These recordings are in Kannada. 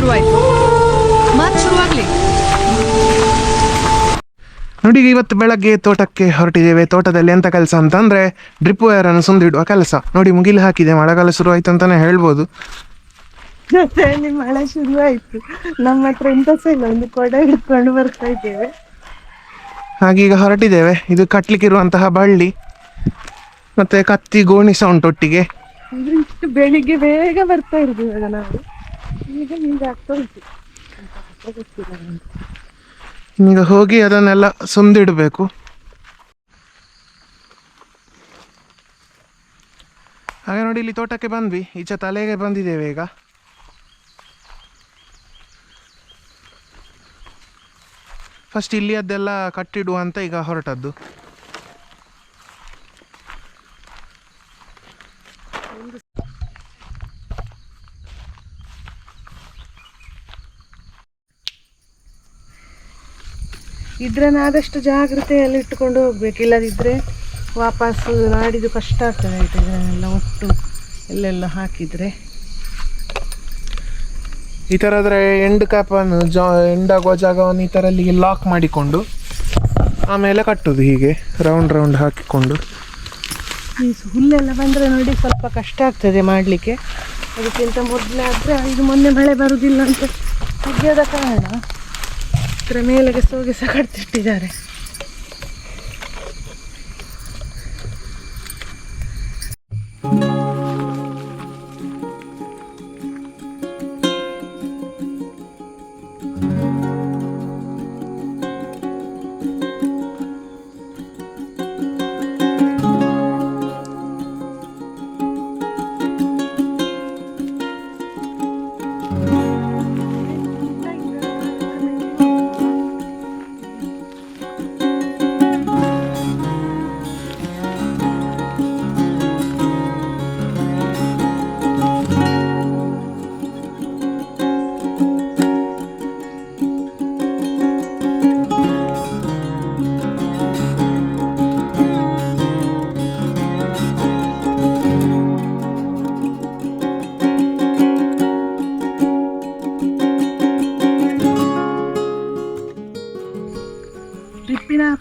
ಶುರುವಾಯ್ತು. ಮತ್ತೆ ಶುರುವಾಗ್ಲಿ. ನೋಡಿ, ಇವತ್ತು ಬೆಳಗ್ಗೆ ತೋಟಕ್ಕೆ ಹೊರಟಿದ್ದೇವೆ. ತೋಟದಲ್ಲಿ ಎಂತ ಕೆಲಸ ಅಂತಂದರೆ ಡ್ರಿಪ್ ವೈರನ್ನು ಸುಂದಿಡುವ ಕೆಲಸ. ನೋಡಿ, ಮುಗಿಲು ಹಾಕಿದೆ. ಮಳೆಗಾಲ ಶುರು ಆಯ್ತು ಅಂತಲೇ ಹೇಳ್ಬೋದು. ಜೊತೆಯಲ್ಲಿ ಮಳೆ ಶುರುವಾಯಿತು. ನಮ್ಮ ಹತ್ರ ಎಂತ ಸಹ ಇಲ್ಲ, ಒಂದು ಕೊಡ ಹಿಡ್ಕೊಂಡು ಬರ್ತಾ ಇದ್ದೇವೆ. ಹಾಗೀಗ ಹೊರಟಿದ್ದೇವೆ. ಇದು ಕಟ್ಲಿಕ್ಕಿರುವಂತಹ ಬಳ್ಳಿ ಮತ್ತು ಕತ್ತಿ ಗೋಣಿ ಸೌಂಡ್ ಒಟ್ಟಿಗೆ. ಇಷ್ಟು ಬೆಳಿಗ್ಗೆ ಬೇಗ ಬರ್ತಾ ಇರೋದು ಇವಾಗ ನಾವು. ಈಗ ಆಗ್ತಾ ಉಂಟು. ಈಗ ಹೋಗಿ ಅದನ್ನೆಲ್ಲ ಸುಂದಿಡಬೇಕು. ಹಾಗೆ ನೋಡಿ, ಇಲ್ಲಿ ತೋಟಕ್ಕೆ ಬಂದ್ವಿ. ಈಚೆ ತಲೆಗೆ ಬಂದಿದ್ದೇವೆ. ಈಗ ಫಸ್ಟ್ ಇಲ್ಲಿ ಅದೆಲ್ಲ ಕಟ್ಟಿಡುವ ಅಂತ ಈಗ ಹೊರಟದ್ದು. ಇದ್ರನ್ನ ಆದಷ್ಟು ಜಾಗ್ರತೆಯಲ್ಲಿ ಇಟ್ಟುಕೊಂಡು ಹೋಗ್ಬೇಕು, ಇಲ್ಲದಿದ್ದರೆ ವಾಪಸ್ಸು ನಾಡಿದ್ದು ಕಷ್ಟ ಆಗ್ತದೆ. ಆಯ್ತು, ಇದನ್ನೆಲ್ಲ ಒಟ್ಟು ಎಲ್ಲೆಲ್ಲ ಹಾಕಿದರೆ ಈ ಥರ ಆದರೆ ಎಂಡ್ ಕ್ಯಾಪನ್ನು ಎಂಡಾಗುವ ಜಾಗವನ್ನು ಈ ಥರ ಅಲ್ಲಿಗೆ ಲಾಕ್ ಮಾಡಿಕೊಂಡು ಆಮೇಲೆ ಕಟ್ಟೋದು. ಹೀಗೆ ರೌಂಡ್ ರೌಂಡ್ ಹಾಕಿಕೊಂಡು. ಈ ಹುಲ್ಲೆಲ್ಲ ಬಂದರೆ ನೋಡಿ ಸ್ವಲ್ಪ ಕಷ್ಟ ಆಗ್ತದೆ ಮಾಡಲಿಕ್ಕೆ. ಅದಕ್ಕಿಂತ ಮೊದಲೇ ಆದರೆ ಇದು ಮೊನ್ನೆ ಮಳೆ ಬರುವುದಿಲ್ಲ ಅಂತ ತೆಗೆಯೋದ ಕಾರಣ ಇದರ ಮೇಲೆಗೆ ಸೋಗೆ ಸಹ ಕಟ್ತಿಟ್ಟಿದ್ದಾರೆ.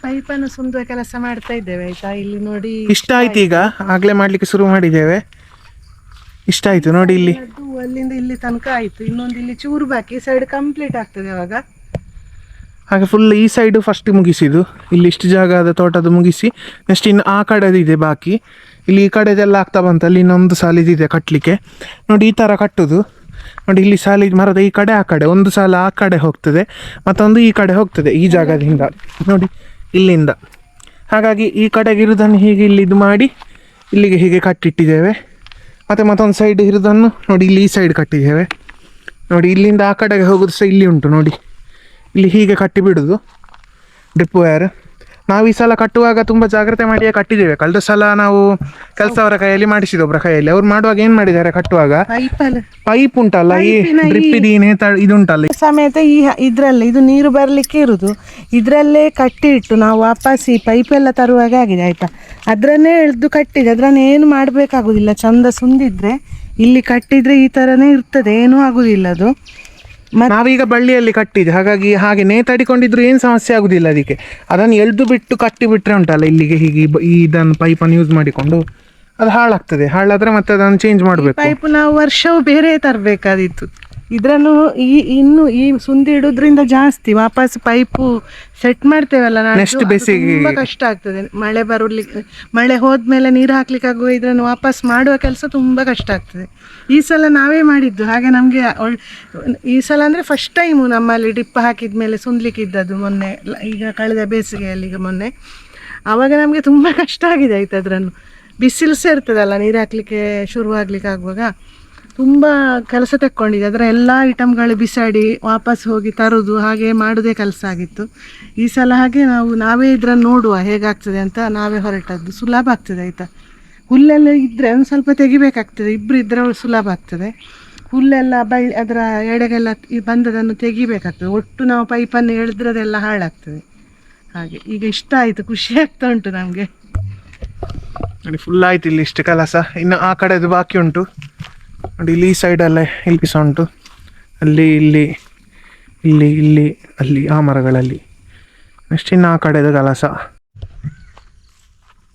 ಪೈಪನ್ನು ಸುಂದುವ ಕೆಲಸ ಮಾಡ್ತಾ ಇದ್ದೇವೆ. ಆಯ್ತಾ, ಇಲ್ಲಿ ನೋಡಿ ಇಷ್ಟ ಆಯ್ತು. ಈಗ ಆಗ್ಲೇ ಮಾಡ್ಲಿಕ್ಕೆ ಶುರು ಮಾಡಿದ್ದೇವೆ. ಇಷ್ಟ ಆಯ್ತು ನೋಡಿ, ಇಲ್ಲಿ ಅಲ್ಲಿಂದ ಇಲ್ಲಿ ತನಕ ಆಯ್ತು. ಇನ್ನೊಂದು ಇಲ್ಲಿ ಚೂರು ಬಾಕಿ, ಸೈಡ್ ಕಂಪ್ಲೀಟ್ ಆಗ್ತದೆ ಅವಾಗ. ಹಾಗೆ ಫುಲ್ ಈ ಸೈಡು ಫಸ್ಟ್ ಮುಗಿಸಿದ್ದು. ಇಲ್ಲಿ ಇಷ್ಟು ಜಾಗ ಆದ ತೋಟದ್ದು ಮುಗಿಸಿ ನೆಕ್ಸ್ಟ್ ಇನ್ನು ಆ ಕಡೆದಿದೆ ಬಾಕಿ. ಇಲ್ಲಿ ಈ ಕಡೆದೆಲ್ಲ ಆಗ್ತಾ ಬಂತು. ಅಲ್ಲಿ ಇನ್ನೊಂದು ಸಾಲಿದಿದೆ ಕಟ್ಟಲಿಕ್ಕೆ. ನೋಡಿ, ಈ ಥರ ಕಟ್ಟುದು. ನೋಡಿ, ಇಲ್ಲಿ ಸಾಲಿ ಮರದ ಈ ಕಡೆ ಆ ಕಡೆ ಒಂದು ಸಾಲ ಆ ಕಡೆ ಹೋಗ್ತದೆ, ಮತ್ತೊಂದು ಈ ಕಡೆ ಹೋಗ್ತದೆ ಈ ಜಾಗದಿಂದ. ನೋಡಿ, ಇಲ್ಲಿಂದ. ಹಾಗಾಗಿ ಈ ಕಡೆಗೆ ಇರೋದನ್ನು ಹೀಗೆ ಇಲ್ಲಿ ಇದು ಮಾಡಿ ಇಲ್ಲಿಗೆ ಹೀಗೆ ಕಟ್ಟಿಟ್ಟಿದ್ದೇವೆ. ಮತ್ತು ಮತ್ತೊಂದು ಸೈಡ್ ಇರೋದನ್ನು ನೋಡಿ ಇಲ್ಲಿ ಈ ಸೈಡ್ ಕಟ್ಟಿದ್ದೇವೆ. ನೋಡಿ, ಇಲ್ಲಿಂದ ಆ ಕಡೆಗೆ ಹೋಗೋದು ಸಹ ಇಲ್ಲಿ ಉಂಟು. ನೋಡಿ, ಇಲ್ಲಿ ಹೀಗೆ ಕಟ್ಟಿ ಬಿಡೋದು ಡ್ರಿಪ್ ವೈರ್. ನಾವು ಈ ಸಲ ಕಟ್ಟುವಾಗ ತುಂಬ ಜಾಗ್ರತೆ ಮಾಡಿಯೇ ಕಟ್ಟಿದ್ದೇವೆ. ಕಳೆದ ಸಲ ನಾವು ಕೆಲಸವರ ಕೈಯಲ್ಲಿ ಮಾಡಿಸಿದ್ದು, ಒಬ್ಬರ ಕೈಯಲ್ಲಿ. ಅವ್ರು ಮಾಡುವಾಗ ಏನು ಮಾಡಿದ್ದಾರೆ, ಕಟ್ಟುವಾಗ ಪೈಪ್ ಉಂಟಲ್ಲ, ಈ ಡ್ರಿಪ್ ಇದುಂಟಲ್ಲ ಸಮೇತ ಈ ಇದ್ರಲ್ಲೇ ಇದು ನೀರು ಬರಲಿಕ್ಕೆ ಇರುದು. ಇದರಲ್ಲೇ ಕಟ್ಟಿ ಇಟ್ಟು ನಾವು ವಾಪಸ್ ಈ ಪೈಪ್ ಎಲ್ಲ ತರುವಾಗ ಆಗಿದೆ. ಆಯ್ತಾ, ಅದರನ್ನೇ ಎಳೆದು ಕಟ್ಟಿದೆ. ಅದರನ್ನು ಏನು ಮಾಡಬೇಕಾಗುದಿಲ್ಲ. ಚಂದ ಸುಂದಿದ್ರೆ ಇಲ್ಲಿ ಕಟ್ಟಿದ್ರೆ ಈ ಥರನೇ ಇರ್ತದೆ, ಏನೂ ಆಗುದಿಲ್ಲ ಅದು. ನಾವೀಗ ಬಳ್ಳಿಯಲ್ಲಿ ಕಟ್ಟಿದೆ, ಹಾಗಾಗಿ ಹಾಗೆ ನೇತಾಡಿಕೊಂಡಿದ್ರು ಏನು ಸಮಸ್ಯೆ ಆಗುದಿಲ್ಲ ಅದಕ್ಕೆ. ಅದನ್ನು ಎಳೆದು ಬಿಟ್ಟು ಕಟ್ಟಿ ಬಿಟ್ರೆ ಉಂಟಲ್ಲ ಇಲ್ಲಿಗೆ ಹೀಗೆ ಇದನ್ನು ಪೈಪನ್ನು ಯೂಸ್ ಮಾಡಿಕೊಂಡು ಅದು ಹಾಳಾಗ್ತದೆ. ಹಾಳಾದ್ರೆ ಮತ್ತೆ ಅದನ್ನು ಚೇಂಜ್ ಮಾಡಬೇಕು. ಪೈಪ್ ನಾವು ವರ್ಷವೂ ಬೇರೆ ತರಬೇಕಾದಿತ್ತು. ಇದನ್ನು ಇನ್ನು ಈ ಸುಂದಿ ಇಡೋದ್ರಿಂದ ಜಾಸ್ತಿ ವಾಪಸ್ ಪೈಪು ಸೆಟ್ ಮಾಡ್ತೇವಲ್ಲ ನೆಕ್ಸ್ಟ್ ಬೇಸಿಗೆ ತುಂಬ ಕಷ್ಟ ಆಗ್ತದೆ. ಮಳೆ ಬರಲಿಕ್ಕೆ, ಮಳೆ ಹೋದ್ಮೇಲೆ ನೀರು ಹಾಕ್ಲಿಕ್ಕೆ ಆಗುವ ಇದನ್ನು ವಾಪಸ್ ಮಾಡುವ ಕೆಲಸ ತುಂಬ ಕಷ್ಟ ಆಗ್ತದೆ. ಈ ಸಲ ನಾವೇ ಮಾಡಿದ್ದು. ಹಾಗೆ ನಮಗೆ ಈ ಸಲ ಅಂದರೆ ಫಸ್ಟ್ ಟೈಮು ನಮ್ಮಲ್ಲಿ ಡಿಪ್ ಹಾಕಿದ ಮೇಲೆ ಸುಂದ್ಲಿಕ್ಕೆ ಇದ್ದದ್ದು ಮೊನ್ನೆ, ಈಗ ಕಳೆದ ಬೇಸಿಗೆಯಲ್ಲಿ. ಈಗ ಮೊನ್ನೆ ಆವಾಗ ನಮಗೆ ತುಂಬ ಕಷ್ಟ ಆಗಿದೆ. ಆಯ್ತು, ಅದನ್ನು ಬಿಸಿಲು ಸಹ ಇರ್ತದಲ್ಲ, ನೀರು ಹಾಕಲಿಕ್ಕೆ ಶುರುವಾಗ್ಲಿಕ್ಕೆ ಆಗುವಾಗ ತುಂಬ ಕೆಲಸ ತಕ್ಕೊಂಡಿದೆ. ಅದರ ಎಲ್ಲ ಐಟಮ್ಗಳು ಬಿಸಾಡಿ ವಾಪಸ್ ಹೋಗಿ ತರೋದು, ಹಾಗೆ ಮಾಡೋದೇ ಕೆಲಸ ಆಗಿತ್ತು. ಈ ಸಲ ಹಾಗೆ ನಾವೇ ಇದನ್ನು ನೋಡುವ ಹೇಗಾಗ್ತದೆ ಅಂತ ನಾವೇ ಹೊರಟದ್ದು. ಸುಲಭ ಆಗ್ತದೆ. ಆಯಿತಾ, ಹುಲ್ಲೆಲ್ಲ ಇದ್ದರೆ ಒಂದು ಸ್ವಲ್ಪ ತೆಗಿಬೇಕಾಗ್ತದೆ. ಇಬ್ಬರು ಇದ್ದರೆ ಸುಲಭ ಆಗ್ತದೆ. ಹುಲ್ಲೆಲ್ಲ ಅದರ ಎಡೆಗೆಲ್ಲ ಬಂದದನ್ನು ತೆಗಿಬೇಕಾಗ್ತದೆ. ಒಟ್ಟು ನಾವು ಪೈಪನ್ನು ಎಳೆದ್ರೆ ಅದೆಲ್ಲ ಹಾಳಾಗ್ತದೆ. ಹಾಗೆ ಈಗ ಇಷ್ಟ ಆಯಿತು, ಖುಷಿ ಆಗ್ತಾ ಉಂಟು ನಮಗೆ. ನೋಡಿ, ಫುಲ್ ಆಯ್ತು ಇಲ್ಲಿ ಇಷ್ಟು ಕೆಲಸ. ಇನ್ನು ಆ ಕಡೆದು ಬಾಕಿ ಉಂಟು. ನೋಡಿ, ಇಲ್ಲಿ ಈ ಸೈಡಲ್ಲೇ ಇಲ್ಲಿ ಸಹ ಉಂಟು. ಅಲ್ಲಿ ಇಲ್ಲಿ ಇಲ್ಲಿ ಇಲ್ಲಿ ಅಲ್ಲಿ ಆ ಮರಗಳಲ್ಲಿ. ನೆಕ್ಸ್ಟ್ ಇನ್ನು ಆ ಕಡೆದು ಕೆಲಸ.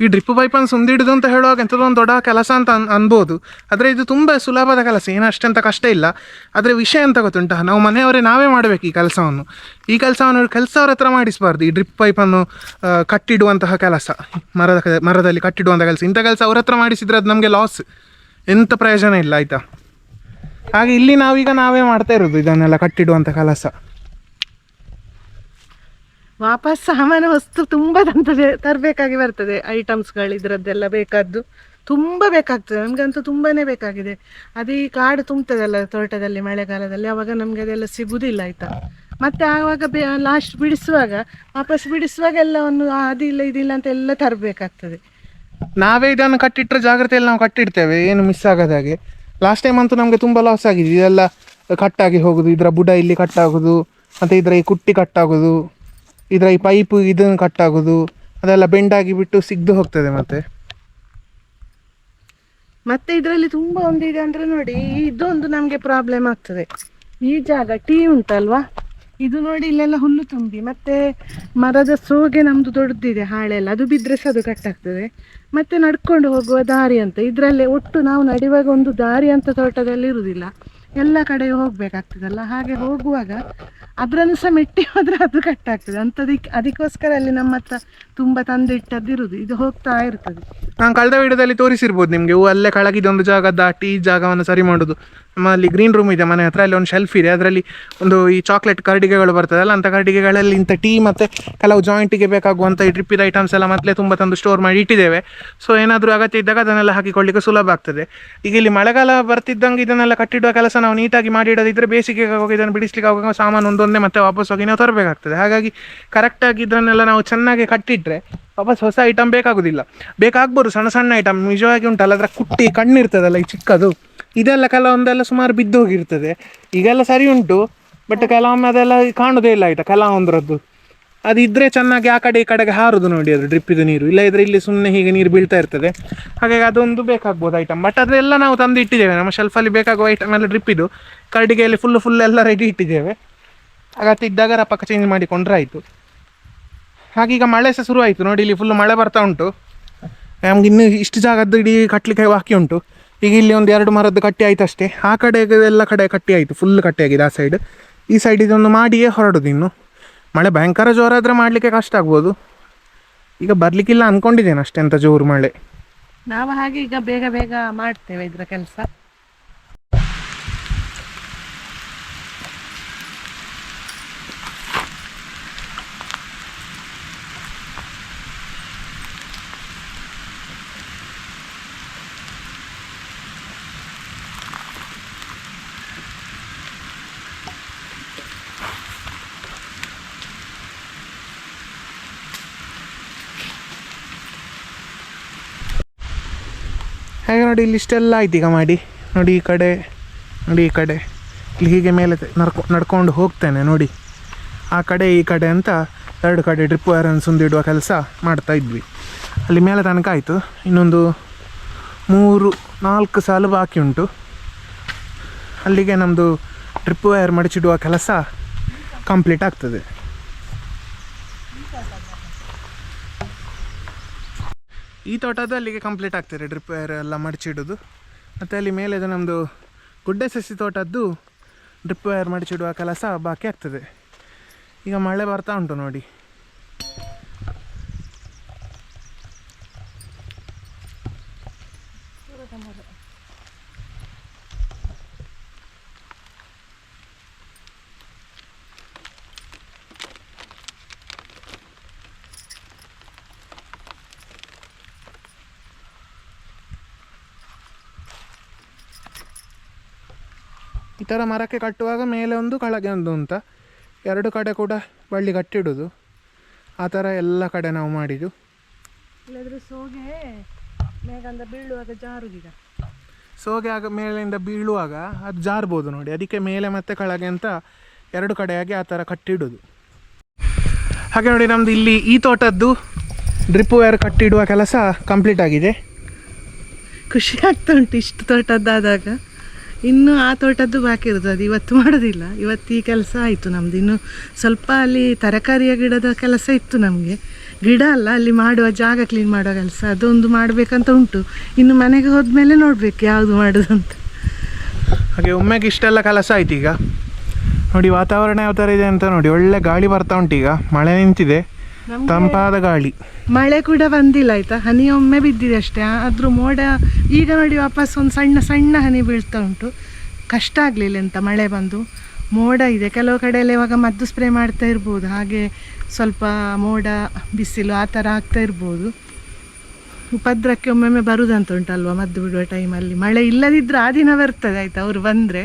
ಈ ಡ್ರಿಪ್ ಪೈಪನ್ನು ಸುಂದಿಡುದು ಅಂತ ಹೇಳುವಾಗ ಎಂಥದೊಂದು ದೊಡ್ಡ ಕೆಲಸ ಅಂತ ಅನ್ಬೋದು. ಆದರೆ ಇದು ತುಂಬ ಸುಲಭದ ಕೆಲಸ, ಏನು ಅಷ್ಟೆಂತ ಕಷ್ಟ ಇಲ್ಲ. ಆದರೆ ವಿಷಯ ಅಂತ ಗೊತ್ತುಂಟ, ನಾವು ಮನೆಯವರೇ ನಾವೇ ಮಾಡಬೇಕು ಈ ಕೆಲಸವನ್ನು. ಈ ಕೆಲಸವನ್ನು ಕೆಲಸವ್ರ ಹತ್ರ ಮಾಡಿಸಬಾರ್ದು. ಈ ಡ್ರಿಪ್ ಪೈಪನ್ನು ಕಟ್ಟಿಡುವಂತಹ ಕೆಲಸ, ಮರದಲ್ಲಿ ಕಟ್ಟಿಡುವಂಥ ಕೆಲಸ, ಇಂಥ ಕೆಲಸ ಅವ್ರ ಹತ್ರ ಮಾಡಿಸಿದರೆ ಅದು ನಮಗೆ ಲಾಸ್, ಎಂಥ ಪ್ರಯೋಜನ ಇಲ್ಲ, ಆಯಿತಾ. ಹಾಗೆ ಇಲ್ಲಿ ನಾವೇ ಮಾಡ್ತಾ ಇರೋದು ಇದನ್ನೆಲ್ಲ ಕಟ್ಟಿಡುವಂಥ ಕೆಲಸ. ವಾಪಸ್ ಸಾಮಾನು ವಸ್ತು ತುಂಬ ತರಬೇಕಾಗಿ ಬರ್ತದೆ. ಐಟಮ್ಸ್ಗಳು ಇದರದ್ದೆಲ್ಲ ಬೇಕಾದ್ದು ತುಂಬ ಬೇಕಾಗ್ತದೆ. ನಮಗಂತೂ ತುಂಬಾ ಬೇಕಾಗಿದೆ. ಅದು ಈ ಕಾಡು ತುಂಬ್ತದಲ್ಲ ತೋಟದಲ್ಲಿ ಮಳೆಗಾಲದಲ್ಲಿ, ಆವಾಗ ನಮಗೆ ಅದೆಲ್ಲ ಸಿಗುವುದಿಲ್ಲ, ಆಯಿತಾ. ಮತ್ತು ಆವಾಗ ಲಾಸ್ಟ್ ಬಿಡಿಸುವಾಗ ವಾಪಸ್ ಬಿಡಿಸುವಾಗ ಎಲ್ಲವನ್ನು ಅದಿಲ್ಲ ಇದಿಲ್ಲ ಅಂತ ಎಲ್ಲ ತರಬೇಕಾಗ್ತದೆ. ನಾವೇ ಇದನ್ನು ಕಟ್ಟಿಟ್ಟರೆ ಜಾಗ್ರತೆಯಲ್ಲಿ ನಾವು ಕಟ್ಟಿಡ್ತೇವೆ, ಏನು ಮಿಸ್ ಆಗೋದ ಹಾಗೆ. ಲಾಸ್ಟ್ ಟೈಮ್ ಅಂತೂ ನಮಗೆ ತುಂಬ ಲಾಸ್ ಆಗಿದೆ. ಇದೆಲ್ಲ ಕಟ್ಟಾಗಿ ಹೋಗೋದು, ಇದರ ಬುಡ ಇಲ್ಲಿ ಕಟ್ಟಾಗೋದು, ಮತ್ತು ಇದರ ಈ ಕುಟ್ಟಿ ಕಟ್ಟಾಗೋದು, ಇದರ ಈ ಪೈಪು ಇದನ್ನು ಕಟ್ಟಾಗೋದು, ಅದೆಲ್ಲ ಬೆಂಡಾಗಿ ಬಿಟ್ಟು ಸಿಗ್ದು ಹೋಗ್ತದೆ. ಮತ್ತೆ ಇದರಲ್ಲಿ ತುಂಬ ಒಂದಿದೆ ಅಂದರೆ ನೋಡಿ, ಇದೊಂದು ನಮಗೆ ಪ್ರಾಬ್ಲಮ್ ಆಗ್ತದೆ. ಈ ಜಾಗ ಟೀ ಉಂಟಲ್ವಾ, ಇದು ನೋಡಿ ಇಲ್ಲೆಲ್ಲ ಹುಲ್ಲು ತುಂಬಿ, ಮತ್ತು ಮರದ ಸೋಗೆ ನಮ್ಮದು ದೊಡ್ಡದಿದೆ ಹಾಳೆಲ್ಲ, ಅದು ಬಿದ್ದರೆ ಸಹ ಅದು ಕಟ್ಟಾಗ್ತದೆ. ಮತ್ತು ನಡ್ಕೊಂಡು ಹೋಗುವ ದಾರಿ ಅಂತ ಇದರಲ್ಲೇ ಒಟ್ಟು ನಾವು ನಡೆಯುವಾಗ ಒಂದು ದಾರಿ ಅಂತ ತೋಟದಲ್ಲಿ ಇರುವುದಿಲ್ಲ, ಎಲ್ಲ ಕಡೆ ಹೋಗಬೇಕಾಗ್ತದಲ್ಲ. ಹಾಗೆ ಹೋಗುವಾಗ ಅದರನ್ನು ಸಹ ಮೆಟ್ಟಿ ಹೋದರೆ ಅದು ಕಟ್ಟಾಗ್ತದೆ ಅದಕ್ಕೋಸ್ಕರ ಅಲ್ಲಿ ನಮ್ಮ ಹತ್ರ ತುಂಬ ತಂದಿಟ್ಟದ್ದಿರುವುದು, ಇದು ಹೋಗ್ತಾ ಇರ್ತದೆ. ನಾನು ಕಳೆದ ವಿಡಿಯೋದಲ್ಲಿ ತೋರಿಸಿರ್ಬೋದು ನಿಮಗೆ. ಅಲ್ಲೇ ಕೆಳಗಿದೊಂದು ಜಾಗ ದಾಟಿ ಈ ಜಾಗವನ್ನು ಸರಿ ಮಾಡೋದು. ನಮ್ಮಲ್ಲಿ ಗ್ರೀನ್ ರೂಮ್ ಇದೆ ಮನೆ ಹತ್ರ, ಅಲ್ಲಿ ಒಂದು ಶೆಲ್ಫ್ ಇದೆ, ಅದರಲ್ಲಿ ಒಂದು ಈ ಚಾಕ್ಲೇಟ್ ಕರಡಿಗೆಗಳು ಬರ್ತದಲ್ಲ, ಅಂಥ ಕರಡಿಗೆಗಳಲ್ಲಿ ಇಂಥ ಟೀ ಮತ್ತು ಕೆಲವು ಜಾಯಿಂಟಿಗೆ ಬೇಕಾಗುವಂಥ ಈ ಡ್ರಿಪ್ಪಿದ ಐಟಮ್ಸ್ ಎಲ್ಲ ಮೊದಲೇ ತುಂಬ ತಂದು ಸ್ಟೋರ್ ಮಾಡಿ ಇಟ್ಟಿದ್ದೇವೆ. ಸೊ ಏನಾದರೂ ಅಗತ್ಯ ಇದ್ದಾಗ ಅದನ್ನೆಲ್ಲ ಹಾಕಿಕೊಳ್ಳಿಕ್ಕೆ ಸುಲಭ ಆಗ್ತದೆ. ಈಗ ಇಲ್ಲಿ ಮಳೆಗಾಲ ಬರ್ತಿದ್ದಂಗೆ ಇದನ್ನೆಲ್ಲ ಕಟ್ಟಿಡುವ ಕೆಲಸ ನಾವು ನೀಟಾಗಿ ಮಾಡಿಡೋದಿದ್ರೆ ಬೇಸಿಗೆಗೆ ಹೋಗಿ ಇದನ್ನು ಬಿಡಿಸ್ಲಿಕ್ಕೆ ಆಗುವಾಗ ಸಾಮಾನು ಒಂದೊಂದೇ ಮತ್ತೆ ವಾಪಸ್ ಹೋಗಿ ನಾವು ತರಬೇಕಾಗ್ತದೆ. ಹಾಗಾಗಿ ಕರೆಕ್ಟಾಗಿ ಇದನ್ನೆಲ್ಲ ನಾವು ಚೆನ್ನಾಗಿ ಕಟ್ಟಿಟ್ರೆ ವಾಪಸ್ ಹೊಸ ಐಟಮ್ ಬೇಕಾಗ್ಬೋದು. ಸಣ್ಣ ಸಣ್ಣ ಐಟಮ್ ನಿಜವಾಗಿ ಉಂಟಲ್ಲ, ಅದರ ಕುಟ್ಟಿ ಕಣ್ಣಿರ್ತದಲ್ಲ ಈ ಚಿಕ್ಕದು, ಇದೆಲ್ಲ ಕೆಲವೊಂದೆಲ್ಲ ಸುಮಾರು ಬಿದ್ದು ಹೋಗಿರ್ತದೆ. ಈಗೆಲ್ಲ ಸರಿ ಉಂಟು, ಬಟ್ ಕೆಲವೊಮ್ಮೆ ಅದೆಲ್ಲ ಕಾಣೋದೇ ಇಲ್ಲ ಆಯಿತಾ. ಕೆಲವೊಂದರದ್ದು ಅದು ಇದ್ದರೆ ಚೆನ್ನಾಗಿ ಆ ಕಡೆ ಈ ಕಡೆಗೆ ಹಾರೋದು ನೋಡಿ, ಅದು ಡ್ರಿಪ್ಪಿದು ನೀರು. ಇಲ್ಲ ಇದ್ರೆ ಇಲ್ಲಿ ಸುಮ್ಮನೆ ಹೀಗೆ ನೀರು ಬೀಳ್ತಾ ಇರ್ತದೆ. ಹಾಗಾಗಿ ಅದೊಂದು ಬೇಕಾಗ್ಬೋದು ಐಟಮ್. ಬಟ್ ಅದೆಲ್ಲ ನಾವು ತಂದು ಇಟ್ಟಿದ್ದೇವೆ ನಮ್ಮ ಶೆಲ್ಫಲ್ಲಿ. ಬೇಕಾಗುವ ಐಟಮ್ ಎಲ್ಲ ಡ್ರಿಪ್ಪಿದು ಕರಡಿಗೆಯಲ್ಲಿ ಫುಲ್ ಎಲ್ಲ ರೆಡಿ ಇಟ್ಟಿದ್ದೇವೆ. ಅಗತ್ಯ ಇದ್ದಾಗ ರಪ್ಪಕ್ಕೆ ಚೇಂಜ್ ಮಾಡಿಕೊಂಡ್ರೆ ಆಯಿತು. ಹಾಗೀಗ ಮಳೆ ಸಹ ಶುರು ಆಯಿತು ನೋಡಿ, ಇಲ್ಲಿ ಫುಲ್ ಮಳೆ ಬರ್ತಾ ಉಂಟು. ನಮ್ಗೆ ಇನ್ನೂ ಇಷ್ಟು ಜಾಗದ್ದು ಇಡೀ ಕಟ್ಟಲಿಕ್ಕೆ ಬಾಕಿ ಉಂಟು. ಈಗ ಇಲ್ಲಿ ಒಂದು 2 ಮರದ್ದು ಕಟ್ಟಿ ಆಯ್ತು ಅಷ್ಟೇ. ಆ ಕಡೆಗೆ ಎಲ್ಲ ಕಡೆ ಕಟ್ಟಿ ಆಯಿತು, ಫುಲ್ ಕಟ್ಟಿ ಆಗಿದೆ ಆ ಸೈಡ್. ಈ ಸೈಡ್ ಇದೊಂದು ಮಾಡಿಯೇ ಹೊರಡೋದು. ಇನ್ನು ಮಳೆ ಭಯಂಕರ ಜೋರಾದರೆ ಮಾಡಲಿಕ್ಕೆ ಕಷ್ಟ ಆಗ್ಬೋದು. ಈಗ ಬರಲಿಕ್ಕಿಲ್ಲ ಅಂದ್ಕೊಂಡಿದ್ದೇನೆ ಅಷ್ಟೇ, ಅಂತ ಜೋರು ಮಳೆ. ನಾವು ಹಾಗೆ ಈಗ ಬೇಗ ಬೇಗ ಮಾಡ್ತೇವೆ ಇದರ ಕೆಲಸ. ಹಾಗೆ ನೋಡಿ ಇಲ್ಲಿ ಇಷ್ಟೆಲ್ಲ ಆಯ್ತು ಈಗ ಮಾಡಿ. ನೋಡಿ ಈ ಕಡೆ, ನೋಡಿ ಈ ಕಡೆ, ಇಲ್ಲಿ ಹೀಗೆ ಮೇಲೆ ನಡ್ಕೊಂಡು ಹೋಗ್ತೇನೆ ನೋಡಿ. ಆ ಕಡೆ ಈ ಕಡೆ ಅಂತ 2 ಕಡೆ ಡ್ರಿಪ್ ವೈರನ್ನು ಸುಂದಿಡುವ ಕೆಲಸ ಮಾಡ್ತಾ ಇದ್ವಿ. ಅಲ್ಲಿ ಮೇಲೆ ತನಕ ಆಯಿತು. ಇನ್ನೊಂದು 3-4 ಸಾಲು ಬಾಕಿ ಉಂಟು. ಅಲ್ಲಿಗೆ ನಮ್ಮದು ಡ್ರಿಪ್ ವೈರ್ ಮಡಚಿಡುವ ಕೆಲಸ ಕಂಪ್ಲೀಟ್ ಆಗ್ತದೆ. ಈ ತೋಟದ್ದು ಅಲ್ಲಿಗೆ ಕಂಪ್ಲೀಟ್ ಆಗ್ತದೆ ಡ್ರಿಪ್ ವೈರ್ ಎಲ್ಲ ಮಡಚಿಡೋದು. ಮತ್ತು ಅಲ್ಲಿ ಮೇಲೆ ನಮ್ಮದು ಗುಡ್ಡೆ ಸಸಿ ತೋಟದ್ದು ಡ್ರಿಪ್ ವೈರ್ ಮಡಚಿಡುವ ಕೆಲಸ ಬಾಕಿ ಆಗ್ತದೆ. ಈಗ ಮಳೆ ಬರ್ತಾ ಉಂಟು ನೋಡಿ. ಈ ಥರ ಮರಕ್ಕೆ ಕಟ್ಟುವಾಗ ಮೇಲೆ ಒಂದು ಕೆಳಗೆ ಒಂದು ಅಂತ 2 ಕಡೆ ಕೂಡ ಬಳ್ಳಿ ಕಟ್ಟಿಡೋದು. ಆ ಥರ ಎಲ್ಲ ಕಡೆ ನಾವು ಮಾಡಿದ್ದು. ಇಲ್ಲದ್ರೆ ಸೋಗೆ ಮೇಲಿಂದ ಬೀಳುವಾಗ ಜಾರುದಿಲ್ಲ, ಸೋಗೆ ಆಗ ಮೇಲಿಂದ ಬೀಳುವಾಗ ಅದು ಜಾರ್ಬೋದು ನೋಡಿ. ಅದಕ್ಕೆ ಮೇಲೆ ಮತ್ತು ಕೆಳಗೆ ಅಂತ 2 ಕಡೆಯಾಗಿ ಆ ಥರ ಕಟ್ಟಿಡೋದು. ಹಾಗೆ ನೋಡಿ ನಮ್ಮದು ಇಲ್ಲಿ ಈ ತೋಟದ್ದು ಡ್ರಿಪ್ ವೈರ್ ಕಟ್ಟಿಡುವ ಕೆಲಸ ಕಂಪ್ಲೀಟ್ ಆಗಿದೆ. ಖುಷಿ ಆಗ್ತಾ ಉಂಟು ಇಷ್ಟು ತೋಟದ್ದಾದಾಗ. ಇನ್ನು ಆ ತೋಟದ್ದು ಬಾಕಿ ಇರೋದು, ಅದು ಇವತ್ತು ಮಾಡೋದಿಲ್ಲ. ಇವತ್ತು ಈ ಕೆಲಸ ಆಯಿತು ನಮ್ಮದು. ಇನ್ನು ಸ್ವಲ್ಪ ಅಲ್ಲಿ ತರಕಾರಿಯ ಗಿಡದ ಕೆಲಸ ಇತ್ತು ನಮಗೆ. ಗಿಡ ಅಲ್ಲ, ಅಲ್ಲಿ ಮಾಡುವ ಜಾಗ ಕ್ಲೀನ್ ಮಾಡೋ ಕೆಲಸ, ಅದೊಂದು ಮಾಡಬೇಕಂತ ಉಂಟು. ಇನ್ನು ಮನೆಗೆ ಹೋದ್ಮೇಲೆ ನೋಡಬೇಕು ಯಾವುದು ಮಾಡೋದು ಅಂತ. ಹಾಗೆ ಒಮ್ಮೆಗೆ ಇಷ್ಟೆಲ್ಲ ಕೆಲಸ ಆಯ್ತು. ಈಗ ನೋಡಿ ವಾತಾವರಣ ಯಾವ ಥರ ಇದೆ ಅಂತ ನೋಡಿ. ಒಳ್ಳೆ ಗಾಳಿ ಬರ್ತಾ ಉಂಟು. ಈಗ ಮಳೆ ನಿಂತಿದೆ, ತಂಪಾದ ಗಾಳಿ. ಮಳೆ ಕೂಡ ಬಂದಿಲ್ಲ ಆಯಿತಾ, ಹನಿ ಒಮ್ಮೆ ಬಿದ್ದಿದೆ ಅಷ್ಟೇ. ಆದರೂ ಮೋಡ ಈಗ ನೋಡಿ ವಾಪಸ್ ಒಂದು ಸಣ್ಣ ಸಣ್ಣ ಹನಿ ಬೀಳ್ತಾ ಉಂಟು. ಕಷ್ಟ ಆಗಲಿಲ್ಲ ಅಂತ ಮಳೆ ಬಂದು. ಮೋಡ ಇದೆ, ಕೆಲವು ಕಡೆಯಲ್ಲಿ ಇವಾಗ ಮದ್ದು ಸ್ಪ್ರೇ ಮಾಡ್ತಾ ಇರ್ಬೋದು, ಹಾಗೆ ಸ್ವಲ್ಪ ಮೋಡ ಬಿಸಿಲು ಆ ಥರ ಆಗ್ತಾ ಇರ್ಬೋದು. ಉಪದ್ರಕ್ಕೆ ಒಮ್ಮೊಮ್ಮೆ ಬರುದಂತ ಉಂಟಲ್ವ ಮದ್ದು ಬಿಡುವ ಟೈಮಲ್ಲಿ. ಮಳೆ ಇಲ್ಲದಿದ್ದರೆ ಆ ದಿನ ಬರ್ತದೆ ಆಯಿತಾ, ಅವರು ಬಂದರೆ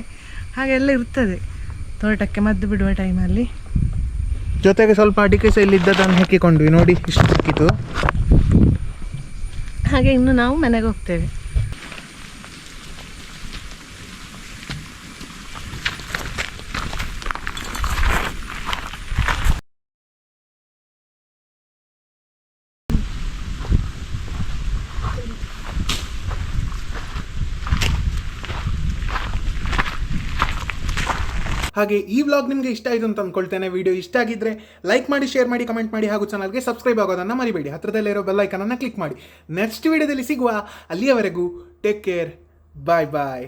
ಹಾಗೆಲ್ಲ ಇರ್ತದೆ ತೋಟಕ್ಕೆ ಮದ್ದು ಬಿಡುವ ಟೈಮಲ್ಲಿ. ಜೊತೆಗೆ ಸ್ವಲ್ಪ ಅಡಿಕೆ ಸಹ ಇಲ್ಲಿದ್ದದನ್ನು ಹಾಕಿಕೊಂಡ್ವಿ ನೋಡಿ, ಇಷ್ಟು ಸಿಕ್ಕಿತು. ಹಾಗೆ ಇನ್ನು ನಾವು ಮನೆಗೆ ಹೋಗ್ತೇವೆ. ಹಾಗೆ ಈ ವ್ಲಾಗ್ ನಿಮಗೆ ಇಷ್ಟ ಆಯಿತು ಅಂತ ಅಂದ್ಕೊಳ್ತೇನೆ. ವಿಡಿಯೋ ಇಷ್ಟ ಆಗಿದ್ದರೆ ಲೈಕ್ ಮಾಡಿ, ಶೇರ್ ಮಾಡಿ, ಕಮೆಂಟ್ ಮಾಡಿ, ಹಾಗೂ ಚಾನಲ್ಗೆ ಸಬ್ಸ್ಕ್ರೈಬ್ ಆಗೋದನ್ನು ಮರಿಬೇಡಿ. ಹತ್ತಿರದಲ್ಲೇ ಇರೋ ಬೆಲ್ ಐಕನನ್ನು ಕ್ಲಿಕ್ ಮಾಡಿ. ನೆಕ್ಸ್ಟ್ ವಿಡಿಯೋದಲ್ಲಿ ಸಿಗುವ. ಅಲ್ಲಿಯವರೆಗೂ ಟೇಕ್ ಕೇರ್, ಬಾಯ್ ಬಾಯ್.